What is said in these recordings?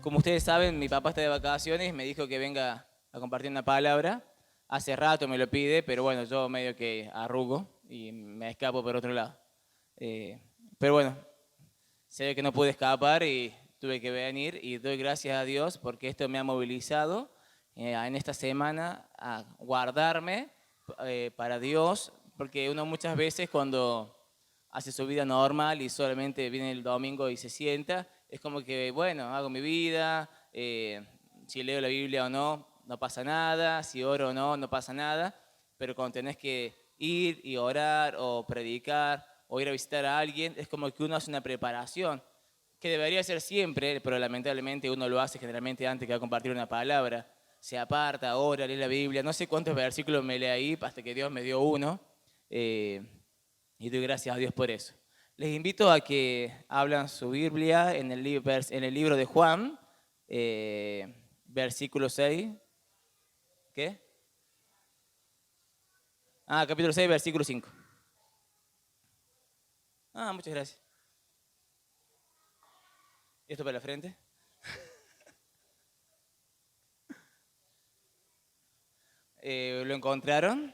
Como ustedes saben, mi papá está de vacaciones, me dijo que venga a compartir una palabra. Hace rato me lo pide, pero bueno, yo medio que arrugo y me escapo por otro lado. Eh, pero bueno, sé que no pude escapar y tuve que venir y doy gracias a Dios porque esto me ha movilizado en esta semana a guardarme para Dios, porque uno muchas veces cuando hace su vida normal y solamente viene el domingo y se sienta, es como que, bueno, hago mi vida, si leo la Biblia o no, no pasa nada, si oro o no, no pasa nada, pero cuando tenés que ir y orar o predicar o ir a visitar a alguien, es como que uno hace una preparación, que debería ser siempre, pero lamentablemente uno lo hace generalmente antes que va a compartir una palabra, se aparta, ora, lee la Biblia, no sé cuántos versículos me leí hasta que Dios me dio uno, eh, y doy gracias a Dios por eso. Les invito a que hablan su Biblia en el libro de Juan, versículo 6. ¿Qué? Capítulo 6, versículo 5. Muchas gracias. ¿Esto para la frente? ¿Lo encontraron?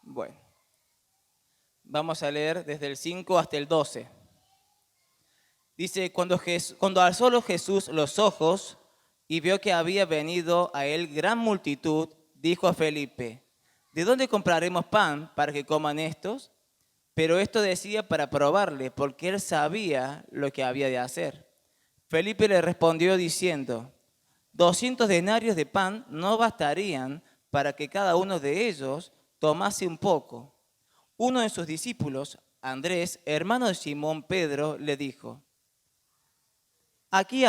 Bueno, vamos a leer desde el 5 hasta el 12. Dice, cuando alzó Jesús los ojos y vio que había venido a él gran multitud, dijo a Felipe, ¿de dónde compraremos pan para que coman estos? Pero esto decía para probarle, porque él sabía lo que había de hacer. Felipe le respondió diciendo, 200 denarios de pan no bastarían para que cada uno de ellos tomase un poco. Uno de sus discípulos, Andrés, hermano de Simón Pedro, le dijo, Aquí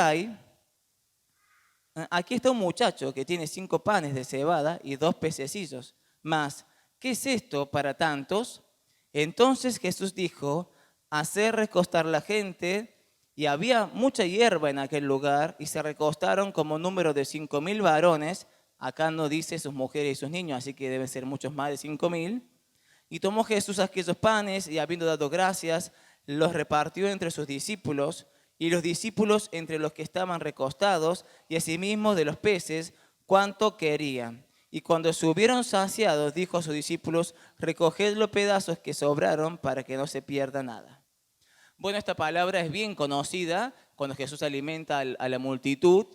aquí está un muchacho que tiene 5 panes de cebada y 2 pececillos. Mas, ¿qué es esto para tantos? Entonces Jesús dijo, hacer recostar la gente, y había mucha hierba en aquel lugar, y se recostaron como número de 5.000 varones. Acá no dice sus mujeres y sus niños, así que deben ser muchos más de 5.000. Y tomó Jesús aquellos panes, y habiendo dado gracias, los repartió entre sus discípulos, y los discípulos entre los que estaban recostados, y asimismo de los peces, cuanto querían. Y cuando se hubieron saciados, dijo a sus discípulos, recoged los pedazos que sobraron para que no se pierda nada. Bueno, esta palabra es bien conocida cuando Jesús alimenta a la multitud,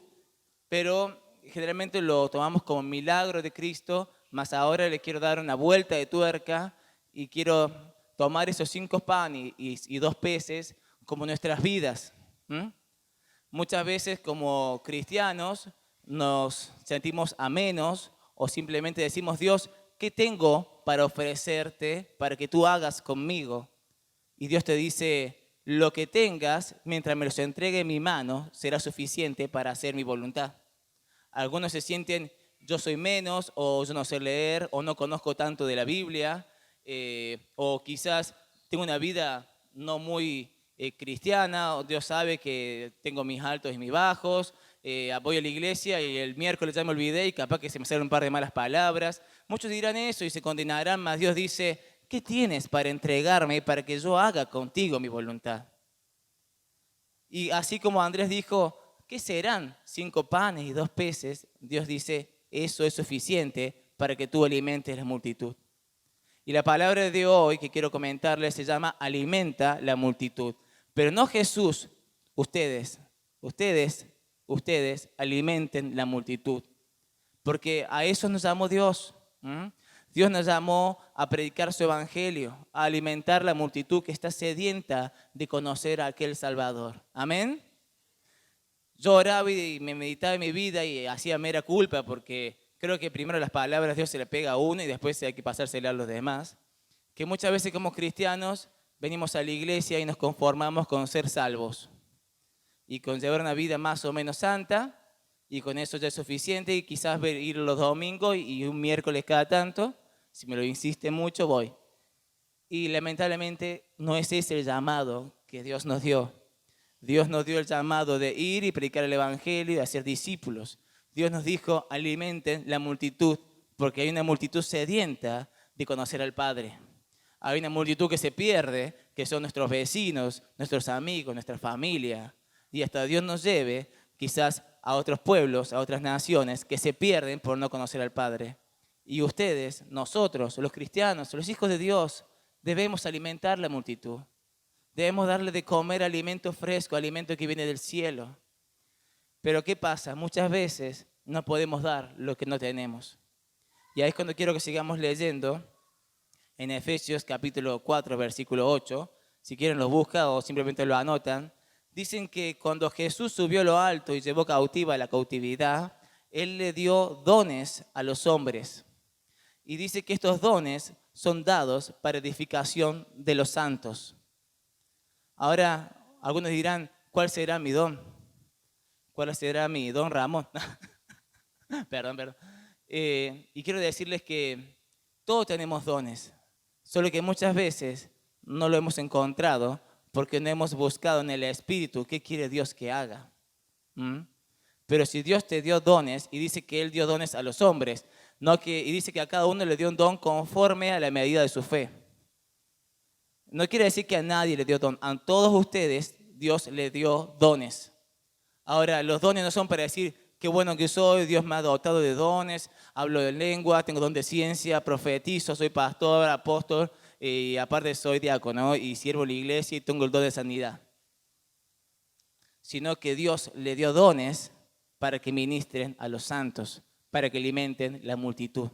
pero generalmente lo tomamos como milagro de Cristo, mas ahora le quiero dar una vuelta de tuerca y quiero tomar esos 5 panes y 2 peces como nuestras vidas. Muchas veces como cristianos nos sentimos a menos o simplemente decimos, Dios, ¿qué tengo para ofrecerte para que tú hagas conmigo? Y Dios te dice, lo que tengas, mientras me los entregue en mi mano, será suficiente para hacer mi voluntad. Algunos se sienten, yo soy menos, o yo no sé leer, o no conozco tanto de la Biblia, o quizás tengo una vida no muy cristiana, o Dios sabe que tengo mis altos y mis bajos, voy a la iglesia y el miércoles ya me olvidé y capaz que se me salen un par de malas palabras. Muchos dirán eso y se condenarán, mas Dios dice, ¿qué tienes para entregarme para que yo haga contigo mi voluntad? Y así como Andrés dijo, ¿qué serán 5 panes y 2 peces? Dios dice, eso es suficiente para que tú alimentes la multitud. Y la palabra de hoy que quiero comentarles se llama alimenta la multitud. Pero no Jesús, ustedes alimenten la multitud. Porque a eso nos llamó Dios. Dios nos llamó a predicar su evangelio, a alimentar la multitud que está sedienta de conocer a aquel Salvador. Amén. Yo oraba y me meditaba en mi vida y hacía mera culpa porque creo que primero las palabras Dios se le pega a uno y después hay que pasársela a los demás. Que muchas veces como cristianos venimos a la iglesia y nos conformamos con ser salvos y con llevar una vida más o menos santa y con eso ya es suficiente y quizás ir los domingos y un miércoles cada tanto, si me lo insiste mucho voy. Y lamentablemente no es ese el llamado que Dios nos dio. Dios nos dio el llamado de ir y predicar el evangelio y de hacer discípulos. Dios nos dijo, alimenten la multitud, porque hay una multitud sedienta de conocer al Padre. Hay una multitud que se pierde, que son nuestros vecinos, nuestros amigos, nuestra familia. Y hasta Dios nos lleve quizás a otros pueblos, a otras naciones que se pierden por no conocer al Padre. Y ustedes, nosotros, los cristianos, los hijos de Dios, debemos alimentar la multitud. Debemos darle de comer alimento fresco, alimento que viene del cielo. Pero ¿qué pasa? Muchas veces no podemos dar lo que no tenemos. Y ahí es cuando quiero que sigamos leyendo en Efesios capítulo 4, versículo 8. Si quieren lo buscan o simplemente lo anotan. Dicen que cuando Jesús subió a lo alto y llevó cautiva la cautividad, Él le dio dones a los hombres. Y dice que estos dones son dados para edificación de los santos. Ahora, algunos dirán, ¿cuál será mi don? ¿Cuál será mi don Ramón? Perdón. Y quiero decirles que todos tenemos dones, solo que muchas veces no lo hemos encontrado porque no hemos buscado en el Espíritu qué quiere Dios que haga. Pero si Dios te dio dones, y dice que Él dio dones a los hombres, y dice que a cada uno le dio un don conforme a la medida de su fe. No quiere decir que a nadie le dio don. A todos ustedes Dios le dio dones. Ahora, los dones no son para decir qué bueno que soy, Dios me ha dotado de dones, hablo de lengua, tengo don de ciencia, profetizo, soy pastor, apóstol, y aparte soy diácono y sirvo la iglesia y tengo el don de sanidad. Sino que Dios le dio dones para que ministren a los santos, para que alimenten la multitud.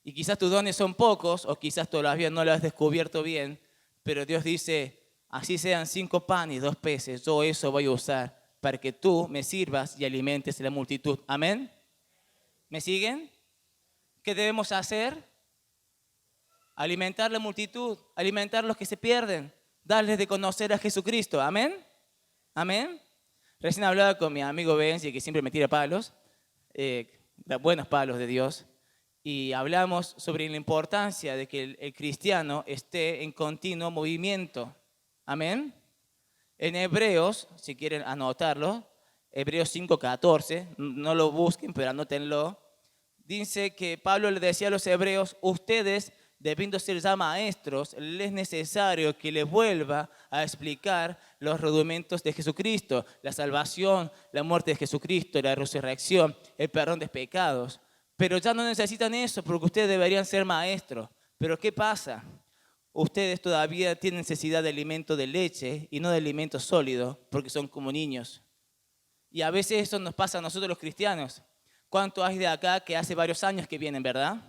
Y quizás tus dones son pocos o quizás todavía no lo has descubierto bien, pero Dios dice, así sean 5 panes y 2 peces, yo eso voy a usar para que tú me sirvas y alimentes la multitud. ¿Amén? ¿Me siguen? ¿Qué debemos hacer? Alimentar la multitud, alimentar a los que se pierden, darles de conocer a Jesucristo. ¿Amén? ¿Amén? Recién hablaba con mi amigo Benzi, que siempre me tira palos, buenos palos de Dios. Y hablamos sobre la importancia de que el cristiano esté en continuo movimiento. Amén. En Hebreos, si quieren anotarlo, Hebreos 5:14, no lo busquen, pero anótenlo. Dice que Pablo le decía a los hebreos, ustedes, debiendo ser ya maestros, les es necesario que les vuelva a explicar los rudimentos de Jesucristo, la salvación, la muerte de Jesucristo, la resurrección, el perdón de pecados. Pero ya no necesitan eso porque ustedes deberían ser maestros. Pero ¿qué pasa? Ustedes todavía tienen necesidad de alimento de leche y no de alimento sólido porque son como niños. Y a veces eso nos pasa a nosotros los cristianos. ¿Cuántos hay de acá que hace varios años que vienen, verdad?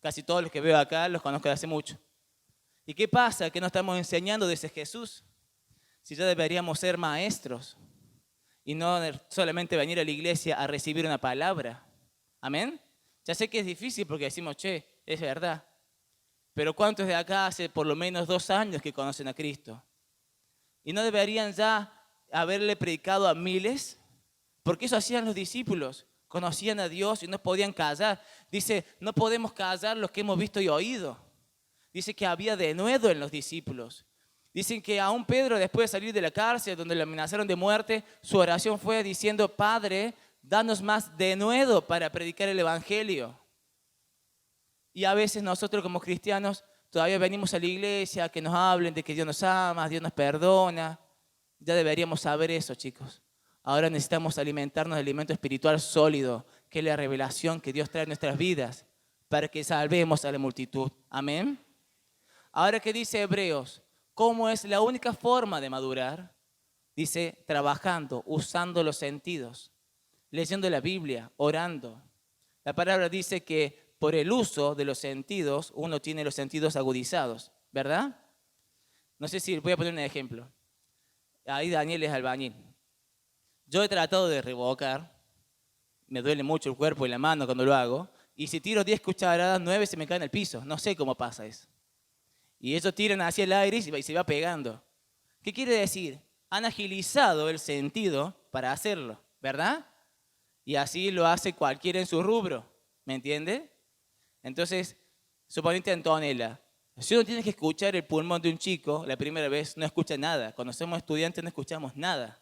Casi todos los que veo acá los conozco de hace mucho. ¿Y qué pasa? Que no estamos enseñando de ese Jesús. Si ya deberíamos ser maestros y no solamente venir a la iglesia a recibir una palabra. Amén. Ya sé que es difícil porque decimos, es verdad. Pero ¿cuántos de acá hace por lo menos 2 años que conocen a Cristo? ¿Y no deberían ya haberle predicado a miles? Porque eso hacían los discípulos. Conocían a Dios y no podían callar. Dice, no podemos callar lo que hemos visto y oído. Dice que había denuedo en los discípulos. Dicen que aún Pedro, después de salir de la cárcel donde le amenazaron de muerte, su oración fue diciendo, Padre, danos más denuedo para predicar el evangelio. Y a veces nosotros como cristianos todavía venimos a la iglesia a que nos hablen de que Dios nos ama, Dios nos perdona. Ya deberíamos saber eso, chicos. Ahora necesitamos alimentarnos de alimento espiritual sólido, que es la revelación que Dios trae en nuestras vidas, para que salvemos a la multitud. Amén. Ahora, ¿qué dice Hebreos? ¿Cómo es la única forma de madurar? Dice, trabajando, usando los sentidos, leyendo la Biblia, orando. La palabra dice que por el uso de los sentidos, uno tiene los sentidos agudizados, ¿verdad? No sé si voy a poner un ejemplo. Ahí Daniel es albañil. Yo he tratado de revocar, me duele mucho el cuerpo y la mano cuando lo hago, y si tiro 10 cucharadas, 9 se me caen al piso. No sé cómo pasa eso. Y ellos tiran hacia el aire y se va pegando. ¿Qué quiere decir? Han agilizado el sentido para hacerlo, ¿verdad? Y así lo hace cualquiera en su rubro, ¿me entiende? Entonces, suponete Antonella, si uno tiene que escuchar el pulmón de un chico, la primera vez no escucha nada. Cuando somos estudiantes no escuchamos nada.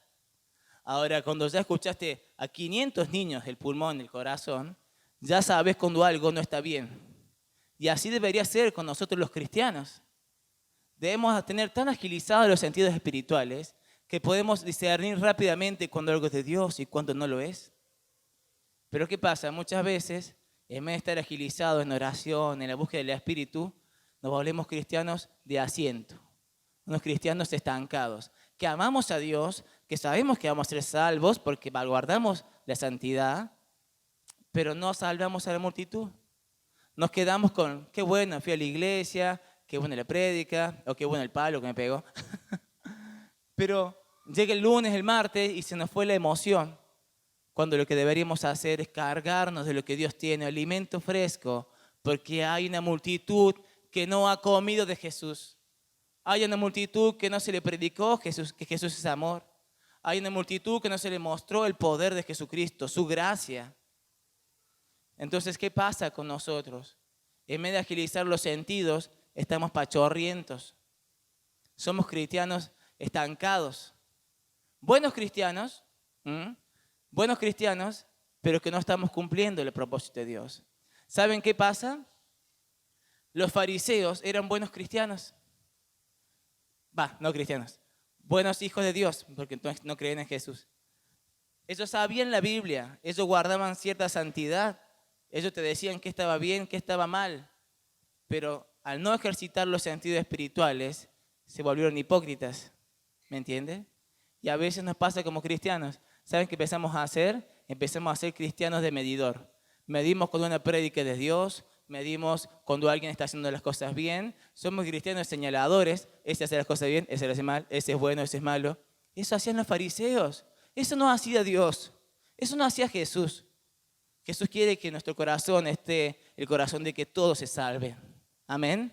Ahora, cuando ya escuchaste a 500 niños el pulmón, el corazón, ya sabes cuando algo no está bien. Y así debería ser con nosotros los cristianos. Debemos tener tan agilizados los sentidos espirituales que podemos discernir rápidamente cuando algo es de Dios y cuando no lo es. Pero ¿qué pasa? Muchas veces, en vez de estar agilizados en oración, en la búsqueda del Espíritu, nos volvemos cristianos de asiento, unos cristianos estancados, que amamos a Dios, que sabemos que vamos a ser salvos porque guardamos la santidad, pero no salvamos a la multitud. Nos quedamos con, qué bueno, fui a la iglesia, qué buena la prédica, o qué bueno el palo que me pegó. Pero llega el lunes, el martes, y se nos fue la emoción, cuando lo que deberíamos hacer es cargarnos de lo que Dios tiene, alimento fresco, porque hay una multitud que no ha comido de Jesús. Hay una multitud que no se le predicó Jesús, que Jesús es amor. Hay una multitud que no se le mostró el poder de Jesucristo, su gracia. Entonces, ¿qué pasa con nosotros? En vez de agilizar los sentidos, estamos pachorrientos. Somos cristianos estancados. Buenos cristianos, pero que no estamos cumpliendo el propósito de Dios. ¿Saben qué pasa? Los fariseos eran buenos cristianos. No cristianos. Buenos hijos de Dios, porque entonces no creen en Jesús. Ellos sabían la Biblia, ellos guardaban cierta santidad. Ellos te decían qué estaba bien, qué estaba mal. Pero al no ejercitar los sentidos espirituales, se volvieron hipócritas. ¿Me entiendes? Y a veces nos pasa como cristianos. ¿Saben qué empezamos a hacer? Empezamos a ser cristianos de medidor. Medimos cuando una prédica es de Dios, medimos cuando alguien está haciendo las cosas bien. Somos cristianos señaladores. Ese hace las cosas bien, ese lo hace mal, ese es bueno, ese es malo. Eso hacían los fariseos. Eso no hacía Dios. Eso no hacía Jesús. Jesús quiere que nuestro corazón esté el corazón de que todo se salve. Amén.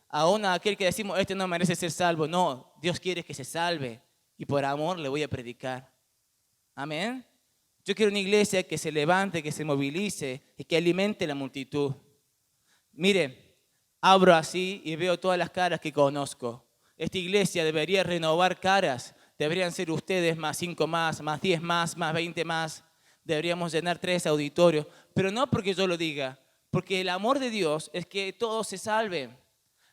Aún a aquel que decimos, este no merece ser salvo. No, Dios quiere que se salve. Y por amor le voy a predicar. Amén. Yo quiero una iglesia que se levante, que se movilice y que alimente la multitud. Mire, abro así y veo todas las caras que conozco. Esta iglesia debería renovar caras. Deberían ser ustedes más 5 más 10 más 20 más. Deberíamos llenar 3 auditorios. Pero no porque yo lo diga, porque el amor de Dios es que todos se salven.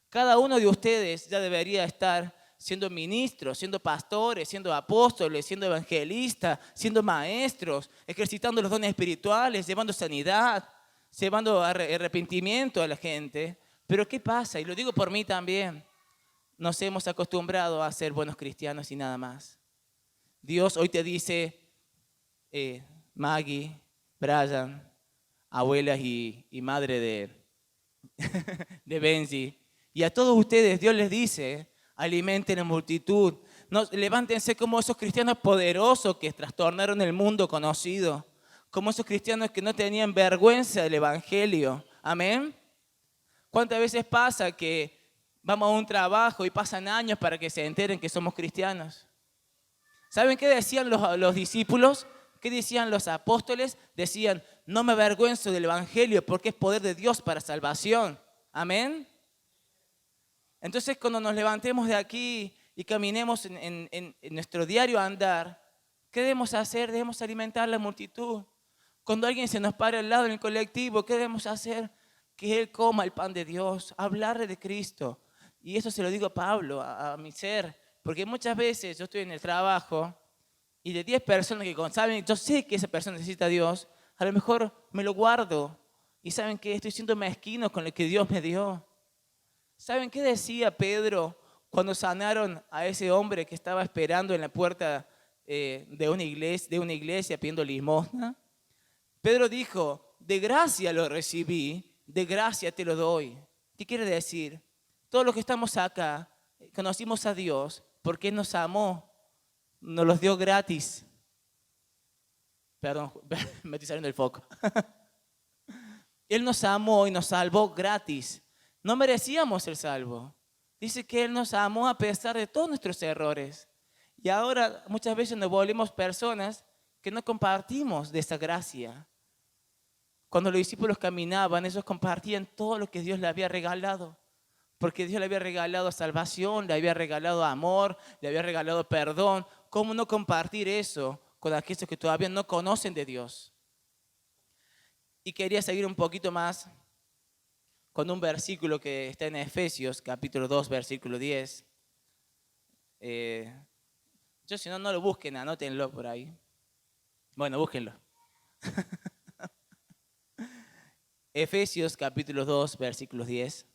Cada uno de ustedes ya debería estar siendo ministros, siendo pastores, siendo apóstoles, siendo evangelistas, siendo maestros, ejercitando los dones espirituales, llevando sanidad, llevando arrepentimiento a la gente. Pero ¿qué pasa? Y lo digo por mí también. Nos hemos acostumbrado a ser buenos cristianos y nada más. Dios hoy te dice, Maggie, Brian, abuelas y madre de Benji, y a todos ustedes Dios les dice, alimenten la multitud. No, levántense como esos cristianos poderosos que trastornaron el mundo conocido, como esos cristianos que no tenían vergüenza del evangelio. Amén. ¿Cuántas veces pasa que vamos a un trabajo y pasan años para que se enteren que somos cristianos? ¿Saben qué decían los discípulos? ¿Qué decían los apóstoles? Decían, no me avergüenzo del evangelio porque es poder de Dios para salvación. Amén. Entonces, cuando nos levantemos de aquí y caminemos en nuestro diario andar, ¿qué debemos hacer? Debemos alimentar la multitud. Cuando alguien se nos para al lado en el colectivo, ¿qué debemos hacer? Que él coma el pan de Dios, hablarle de Cristo. Y eso se lo digo a Pablo, a mi ser, porque muchas veces yo estoy en el trabajo y de 10 personas que saben, yo sé que esa persona necesita a Dios, a lo mejor me lo guardo. Y ¿saben qué? Estoy siendo mezquino con lo que Dios me dio. ¿Saben qué decía Pedro cuando sanaron a ese hombre que estaba esperando en la puerta de una iglesia pidiendo limosna? Pedro dijo, de gracia lo recibí, de gracia te lo doy. ¿Qué quiere decir? Todos los que estamos acá conocimos a Dios porque Él nos amó, nos los dio gratis. Perdón, me estoy saliendo del foco. Él nos amó y nos salvó gratis. No merecíamos ser salvos. Dice que Él nos amó a pesar de todos nuestros errores. Y ahora muchas veces nos volvemos personas que no compartimos de esa gracia. Cuando los discípulos caminaban, ellos compartían todo lo que Dios les había regalado. Porque Dios le había regalado salvación, le había regalado amor, le había regalado perdón. ¿Cómo no compartir eso con aquellos que todavía no conocen de Dios? Y quería seguir un poquito más con un versículo que está en Efesios, capítulo 2, versículo 10. Yo si no, no lo busquen, anótenlo por ahí. Bueno, búsquenlo. Efesios, capítulo 2, versículo 10.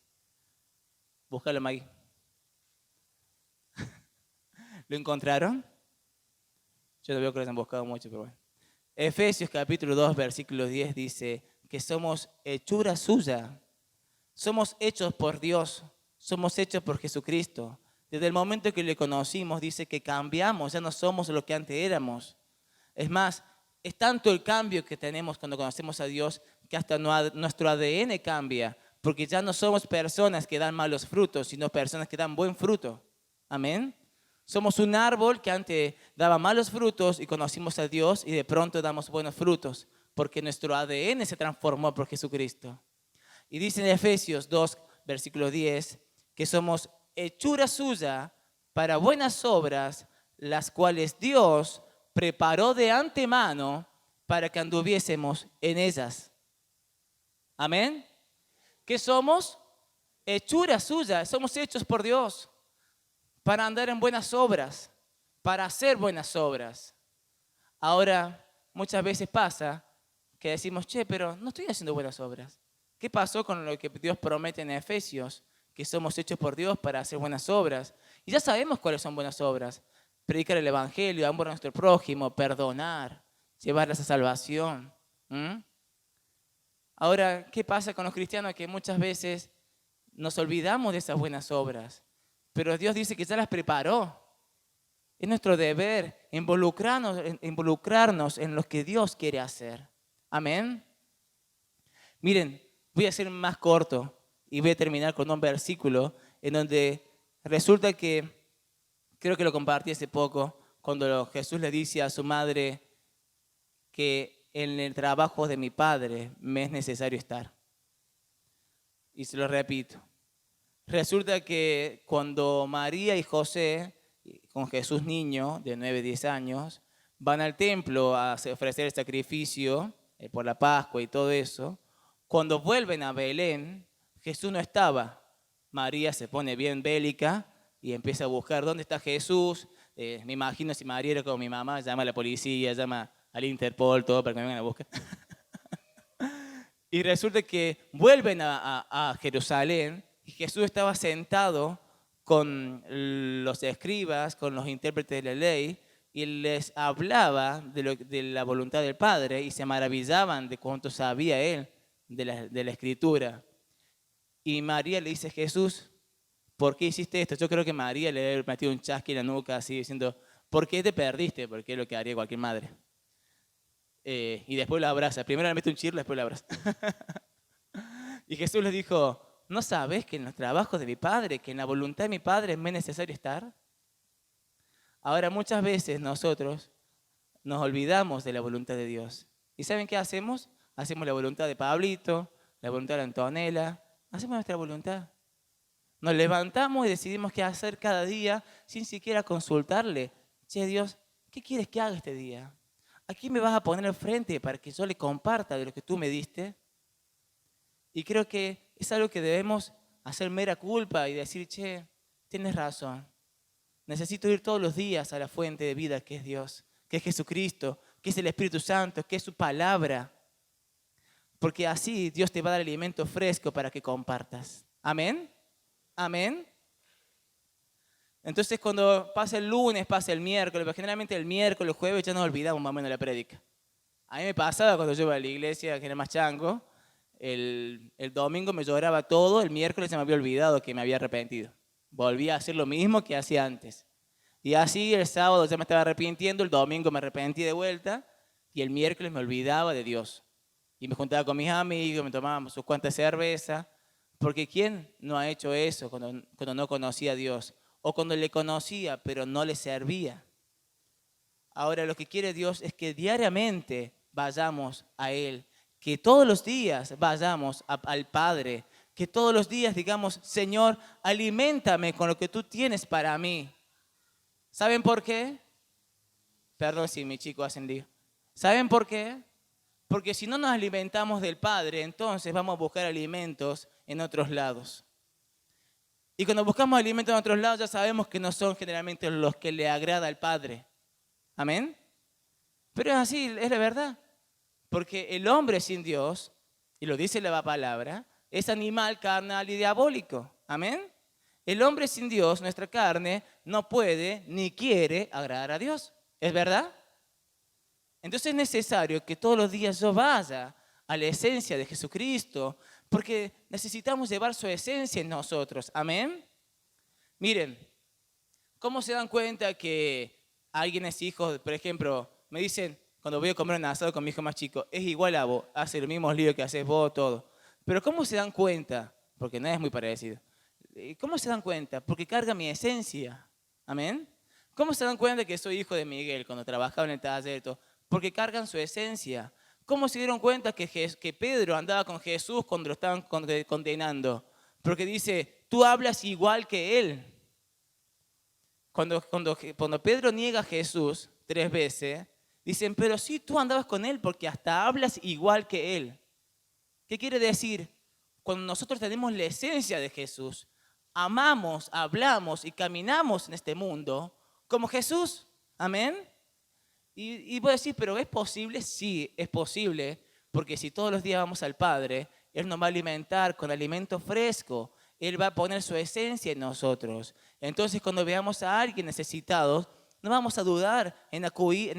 Búscalo, Maggie. ¿Lo encontraron? Yo no veo que lo hayan buscado mucho, pero bueno. Efesios, capítulo 2, versículo 10 dice que somos hechura suya. Somos hechos por Dios, somos hechos por Jesucristo. Desde el momento que le conocimos, dice que cambiamos, ya no somos lo que antes éramos. Es más, es tanto el cambio que tenemos cuando conocemos a Dios que hasta nuestro ADN cambia, porque ya no somos personas que dan malos frutos, sino personas que dan buen fruto. Amén. Somos un árbol que antes daba malos frutos y conocimos a Dios y de pronto damos buenos frutos, porque nuestro ADN se transformó por Jesucristo. Y dice en Efesios 2, versículo 10, que somos hechura suya para buenas obras, las cuales Dios preparó de antemano para que anduviésemos en ellas. Amén. ¿Qué somos? Hechura suya, somos hechos por Dios para andar en buenas obras, para hacer buenas obras. Ahora, muchas veces pasa que decimos, che, pero no estoy haciendo buenas obras. ¿Qué pasó con lo que Dios promete en Efesios? Que somos hechos por Dios para hacer buenas obras. Y ya sabemos cuáles son buenas obras. Predicar el Evangelio, amor a nuestro prójimo, perdonar, llevarlas a salvación. Ahora, ¿qué pasa con los cristianos? Que muchas veces nos olvidamos de esas buenas obras. Pero Dios dice que ya las preparó. Es nuestro deber involucrarnos en lo que Dios quiere hacer. Amén. Miren, voy a ser más corto y voy a terminar con un versículo en donde resulta que, creo que lo compartí hace poco, cuando Jesús le dice a su madre que en el trabajo de mi Padre me es necesario estar. Y se lo repito. Resulta que cuando María y José, con Jesús niño de 9, 10 años, van al templo a ofrecer el sacrificio por la Pascua y todo eso, cuando vuelven a Belén, Jesús no estaba. María se pone bien bélica y empieza a buscar dónde está Jesús. Me imagino si María era como mi mamá, llama a la policía, llama al Interpol, todo para que me vengan a buscar. Y resulta que vuelven a Jerusalén y Jesús estaba sentado con los escribas, con los intérpretes de la ley, y les hablaba de la voluntad del Padre y se maravillaban de cuánto sabía él de la Escritura. Y María le dice a Jesús, ¿por qué hiciste esto? Yo creo que María le había metido un chasqui en la nuca así diciendo, ¿por qué te perdiste? Porque es lo que haría cualquier madre. Y después la abraza. Primero le mete un chirlo, después la abraza. Y Jesús les dijo, ¿no sabes que en los trabajos de mi Padre, que en la voluntad de mi Padre me es necesario estar? Ahora, muchas veces nosotros nos olvidamos de la voluntad de Dios. ¿Y saben qué hacemos? Hacemos la voluntad de Pablito, la voluntad de Antonella. Hacemos nuestra voluntad. Nos levantamos y decidimos qué hacer cada día sin siquiera consultarle. Che, Dios, ¿qué quieres que haga este día? ¿A quién me vas a poner al frente para que yo le comparta de lo que tú me diste? Y creo que es algo que debemos hacer mera culpa y decir, che, tienes razón. Necesito ir todos los días a la fuente de vida que es Dios, que es Jesucristo, que es el Espíritu Santo, que es su palabra. Porque así Dios te va a dar alimento fresco para que compartas. Amén. Amén. Entonces cuando pasa el lunes, pasa el miércoles, pero generalmente el miércoles, el jueves ya nos olvidamos más o menos de la prédica. A mí me pasaba cuando yo iba a la iglesia, que era más chango, el domingo me lloraba todo, el miércoles se me había olvidado que me había arrepentido. Volví a hacer lo mismo que hacía antes. Y así el sábado ya me estaba arrepintiendo, el domingo me arrepentí de vuelta y el miércoles me olvidaba de Dios. Y me juntaba con mis amigos, me tomábamos sus cuantas cervezas, porque ¿quién no ha hecho eso cuando no conocía a Dios? O cuando le conocía, pero no le servía. Ahora lo que quiere Dios es que diariamente vayamos a Él, que todos los días vayamos al Padre, que todos los días digamos, Señor, aliméntame con lo que tú tienes para mí. ¿Saben por qué? Perdón si mi chico hacen lío. ¿Saben por qué? Porque si no nos alimentamos del Padre, entonces vamos a buscar alimentos en otros lados. Y cuando buscamos alimento en otros lados ya sabemos que no son generalmente los que le agrada al Padre. Amén. Pero es así, es la verdad. Porque el hombre sin Dios, y lo dice la palabra, es animal, carnal y diabólico. Amén. El hombre sin Dios, nuestra carne, no puede ni quiere agradar a Dios. ¿Es verdad? Entonces es necesario que todos los días yo vaya a la esencia de Jesucristo, porque necesitamos llevar su esencia en nosotros. Amén. Miren, ¿cómo se dan cuenta que alguien es hijo? Por ejemplo, me dicen, cuando voy a comer un asado con mi hijo más chico, es igual a vos, hace los mismos líos que haces vos, todo. Pero ¿cómo se dan cuenta? Porque no es muy parecido. ¿Cómo se dan cuenta? Porque carga mi esencia. Amén. ¿Cómo se dan cuenta que soy hijo de Miguel cuando trabajaba en el taller? Todo? Porque cargan su esencia. ¿Cómo se dieron cuenta que Pedro andaba con Jesús cuando lo estaban condenando? Porque dice, tú hablas igual que él. Cuando Pedro niega a Jesús 3 veces, dicen, pero sí, tú andabas con él porque hasta hablas igual que él. ¿Qué quiere decir? Cuando nosotros tenemos la esencia de Jesús, amamos, hablamos y caminamos en este mundo como Jesús. Amén. Y voy a decir, ¿pero es posible? Sí, es posible, porque si todos los días vamos al Padre, Él nos va a alimentar con alimento fresco. Él va a poner su esencia en nosotros. Entonces, cuando veamos a alguien necesitado, no vamos a dudar en acudir,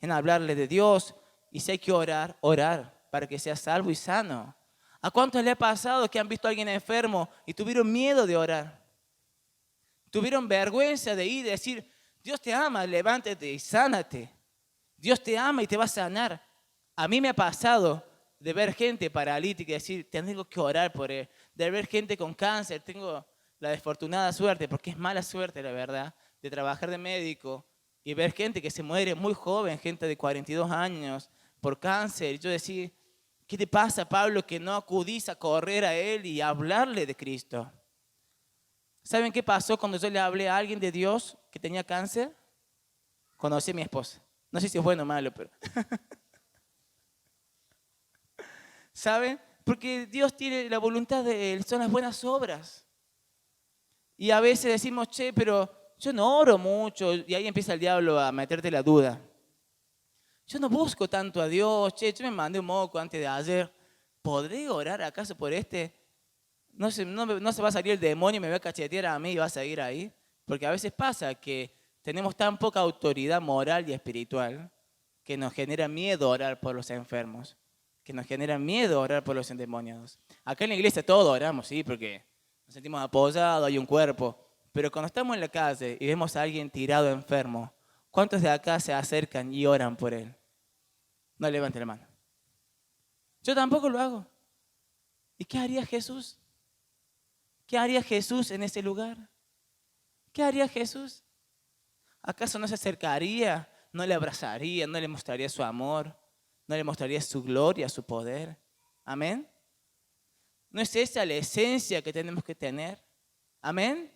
en hablarle de Dios. Y si hay que orar, orar para que sea salvo y sano. ¿A cuántos le ha pasado que han visto a alguien enfermo y tuvieron miedo de orar? Tuvieron vergüenza de ir y decir, Dios te ama, levántate y sánate. Dios te ama y te va a sanar. A mí me ha pasado de ver gente paralítica y decir, tengo que orar por él. De ver gente con cáncer, tengo la desfortunada suerte, porque es mala suerte la verdad, de trabajar de médico y ver gente que se muere muy joven, gente de 42 años por cáncer. Y yo decía, ¿qué te pasa, Pablo, que no acudís a correr a él y a hablarle de Cristo? ¿Saben qué pasó cuando yo le hablé a alguien de Dios que tenía cáncer? Conocí a mi esposa. No sé si es bueno o malo, pero... ¿Saben? Porque Dios tiene la voluntad de Él, son las buenas obras. Y a veces decimos, che, pero yo no oro mucho. Y ahí empieza el diablo a meterte la duda. Yo no busco tanto a Dios. Che, yo me mandé un moco antes de ayer. ¿Podré orar acaso por este? No se va a salir el demonio y me va a cachetear a mí y va a seguir ahí. Porque a veces pasa que tenemos tan poca autoridad moral y espiritual que nos genera miedo orar por los enfermos, que nos genera miedo orar por los endemoniados. Acá en la iglesia todos oramos, sí, porque nos sentimos apoyados, hay un cuerpo. Pero cuando estamos en la calle y vemos a alguien tirado enfermo, ¿cuántos de acá se acercan y oran por él? No levanten la mano. Yo tampoco lo hago. ¿Y qué haría Jesús? ¿Qué haría Jesús en ese lugar? ¿Qué haría Jesús? ¿Acaso no se acercaría, no le abrazaría, no le mostraría su amor, no le mostraría su gloria, su poder? ¿Amén? ¿No es esa la esencia que tenemos que tener? ¿Amén?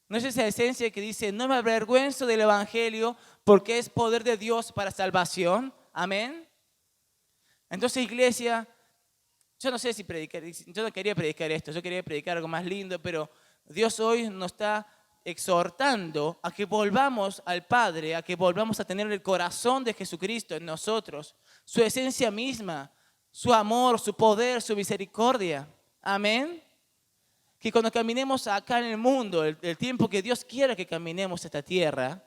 ¿No es esa esencia que dice, no me avergüenzo del Evangelio porque es poder de Dios para salvación? ¿Amén? Entonces, iglesia, yo no sé si predicar, yo no quería predicar esto, yo quería predicar algo más lindo, pero Dios hoy nos está exhortando a que volvamos al Padre, a que volvamos a tener el corazón de Jesucristo en nosotros, su esencia misma, su amor, su poder, su misericordia. Amén. Que cuando caminemos acá en el mundo, el tiempo que Dios quiera que caminemos esta tierra,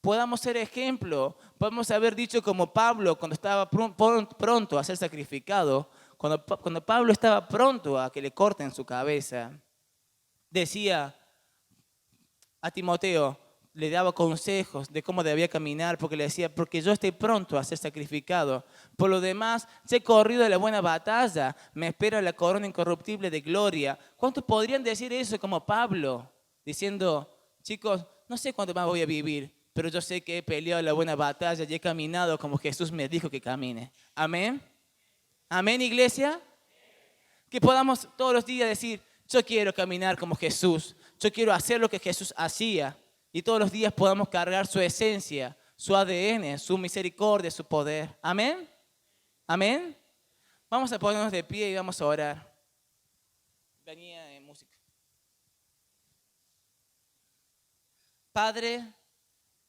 podamos ser ejemplo. Podemos haber dicho como Pablo cuando estaba pronto a ser sacrificado, cuando Pablo estaba pronto a que le corten su cabeza, decía a Timoteo, le daba consejos de cómo debía caminar, porque le decía, porque yo estoy pronto a ser sacrificado. Por lo demás, ya he corrido la buena batalla, me espera la corona incorruptible de gloria. ¿Cuántos podrían decir eso como Pablo? Diciendo, chicos, no sé cuánto más voy a vivir, pero yo sé que he peleado la buena batalla y he caminado como Jesús me dijo que camine. Amén. Amén, iglesia. Que podamos todos los días decir, yo quiero caminar como Jesús. Yo quiero hacer lo que Jesús hacía. Y todos los días podamos cargar su esencia, su ADN, su misericordia, su poder. Amén. Amén. Vamos a ponernos de pie y vamos a orar. Venía en música. Padre,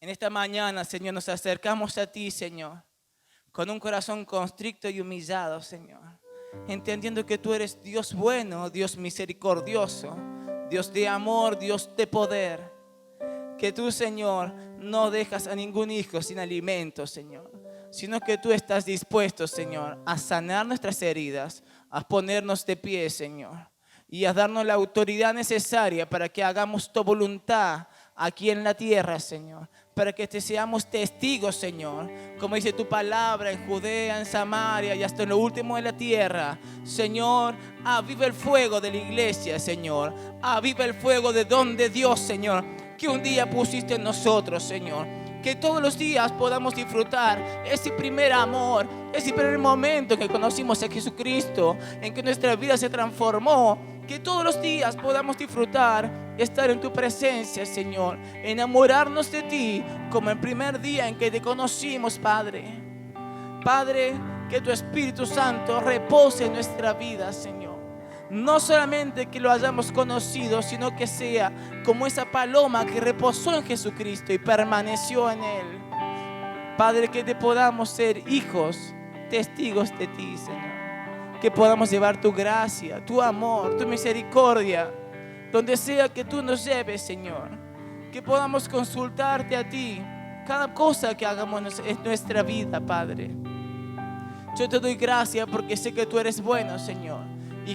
en esta mañana, Señor, nos acercamos a ti, Señor, con un corazón constricto y humillado, Señor, entendiendo que tú eres Dios bueno, Dios misericordioso, Dios de amor, Dios de poder. Que tú, Señor, no dejas a ningún hijo sin alimento, Señor, sino que tú estás dispuesto, Señor, a sanar nuestras heridas, a ponernos de pie, Señor, y a darnos la autoridad necesaria para que hagamos tu voluntad aquí en la tierra, Señor, para que te seamos testigos, Señor, como dice tu palabra, en Judea, en Samaria y hasta en lo último de la tierra. Señor, aviva el fuego de la iglesia, Señor, aviva el fuego de don de Dios, Señor, que un día pusiste en nosotros, Señor. Que todos los días podamos disfrutar ese primer amor, ese primer momento que conocimos a Jesucristo, en que nuestra vida se transformó. Que todos los días podamos disfrutar, estar en tu presencia, Señor, enamorarnos de ti como el primer día en que te conocimos, Padre. Padre, que tu Espíritu Santo repose en nuestra vida, Señor. No solamente que lo hayamos conocido, sino que sea como esa paloma que reposó en Jesucristo y permaneció en Él. Padre, que te podamos ser hijos, testigos de ti, Señor. Que podamos llevar tu gracia, tu amor, tu misericordia, donde sea que tú nos lleves, Señor. Que podamos consultarte a ti cada cosa que hagamos en nuestra vida, Padre. Yo te doy gracias porque sé que tú eres bueno, Señor. Y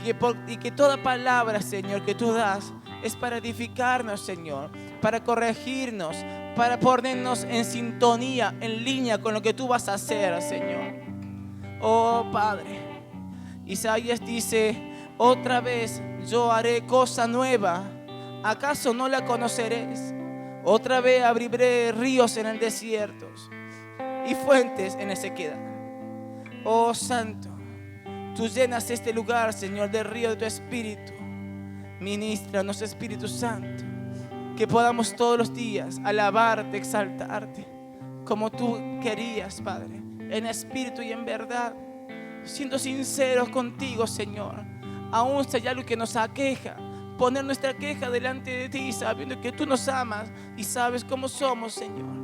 que toda palabra, Señor, que tú das es para edificarnos, Señor, para corregirnos, para ponernos en sintonía, en línea con lo que tú vas a hacer, Señor. Oh, Padre. Isaías dice, otra vez yo haré cosa nueva, ¿acaso no la conoceréis? Otra vez abriré ríos en el desierto y fuentes en la sequedad. Oh Santo, tú llenas este lugar, Señor, del río de tu Espíritu. Ministranos, Espíritu Santo, que podamos todos los días alabarte, exaltarte, como tú querías, Padre, en espíritu y en verdad, siendo sinceros contigo, Señor. Aún si hay algo que nos aqueja, poner nuestra queja delante de ti, sabiendo que tú nos amas y sabes cómo somos, Señor.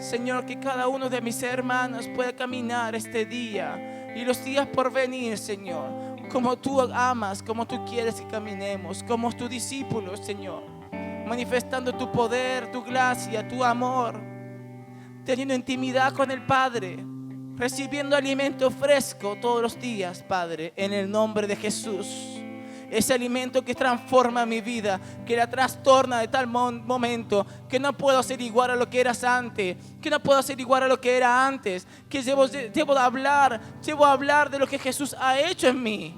Señor, que cada uno de mis hermanos pueda caminar este día y los días por venir, Señor, como tú amas, como tú quieres que caminemos, como tus discípulos, Señor, manifestando tu poder, tu gracia, tu amor, teniendo intimidad con el Padre, recibiendo alimento fresco todos los días, Padre, en el nombre de Jesús. Ese alimento que transforma mi vida, que la trastorna de tal momento que no puedo ser igual a lo que eras antes, que no puedo ser igual a lo que era antes, que debo hablar de lo que Jesús ha hecho en mí.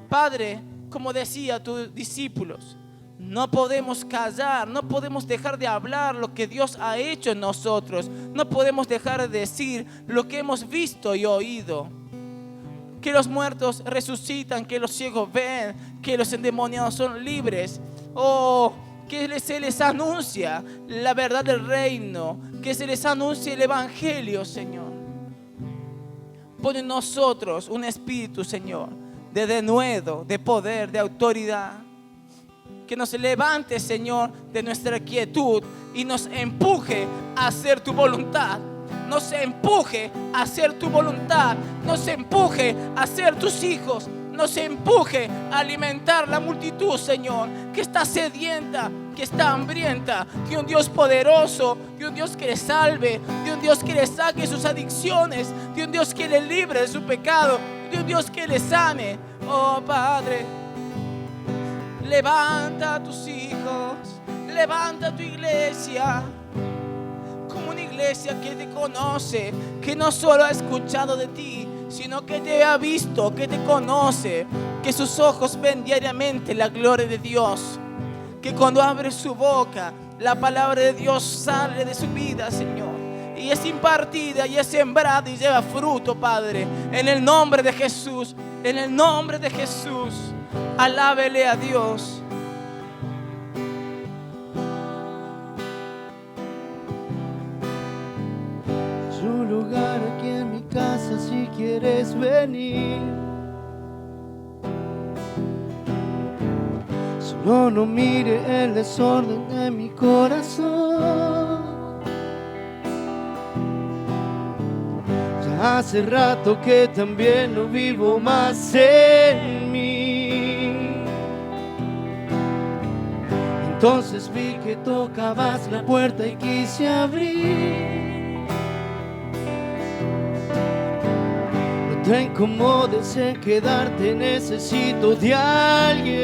Padre, como decía a tus discípulos, no podemos callar, no podemos dejar de hablar lo que Dios ha hecho en nosotros. No podemos dejar de decir lo que hemos visto y oído. Que los muertos resucitan, que los ciegos ven, que los endemoniados son libres. Oh, que se les anuncia la verdad del reino, que se les anuncia el evangelio, Señor. Pon en nosotros un espíritu, Señor, de denuedo, de poder, de autoridad. Que nos levante, Señor, de nuestra quietud y nos empuje a hacer tu voluntad. Nos empuje a hacer tu voluntad. Nos empuje a ser tus hijos. Nos empuje a alimentar la multitud, Señor, que está sedienta, que está hambrienta, de un Dios poderoso, de un Dios que le salve, de un Dios que le saque sus adicciones, de un Dios que le libre de su pecado, de un Dios que le sane. Oh, Padre, levanta a tus hijos, levanta a tu iglesia, como una iglesia que te conoce, que no solo ha escuchado de ti, sino que te ha visto, que te conoce, que sus ojos ven diariamente la gloria de Dios, que cuando abre su boca, la palabra de Dios sale de su vida, Señor, y es impartida y es sembrada y lleva fruto, Padre, en el nombre de Jesús, en el nombre de Jesús. Alábele a Dios. Es un lugar aquí en mi casa si quieres venir. No mire el desorden de mi corazón. Ya hace rato que también no vivo más en mí. Entonces vi que tocabas la puerta y quise abrir. No te incomodes en quedarte, necesito de alguien.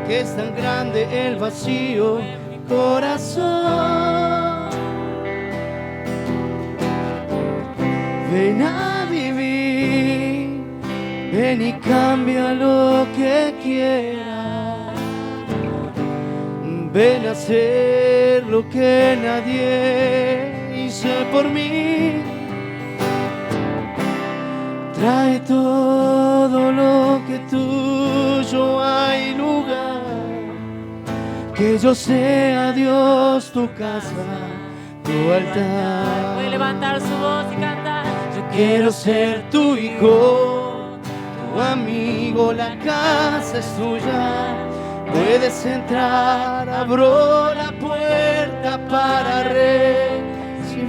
Que es tan grande el vacío en mi corazón. Ven a vivir, ven y cambia lo que quieras. Ven a hacer lo que nadie hizo por mí. Trae todo lo que tuyo hay lugar. Que yo sea Dios tu casa, tu altar. Puede levantar su voz y cantar. Yo quiero ser tu hijo, tu amigo, la casa es tuya. Puedes entrar, abro la puerta para recibirte.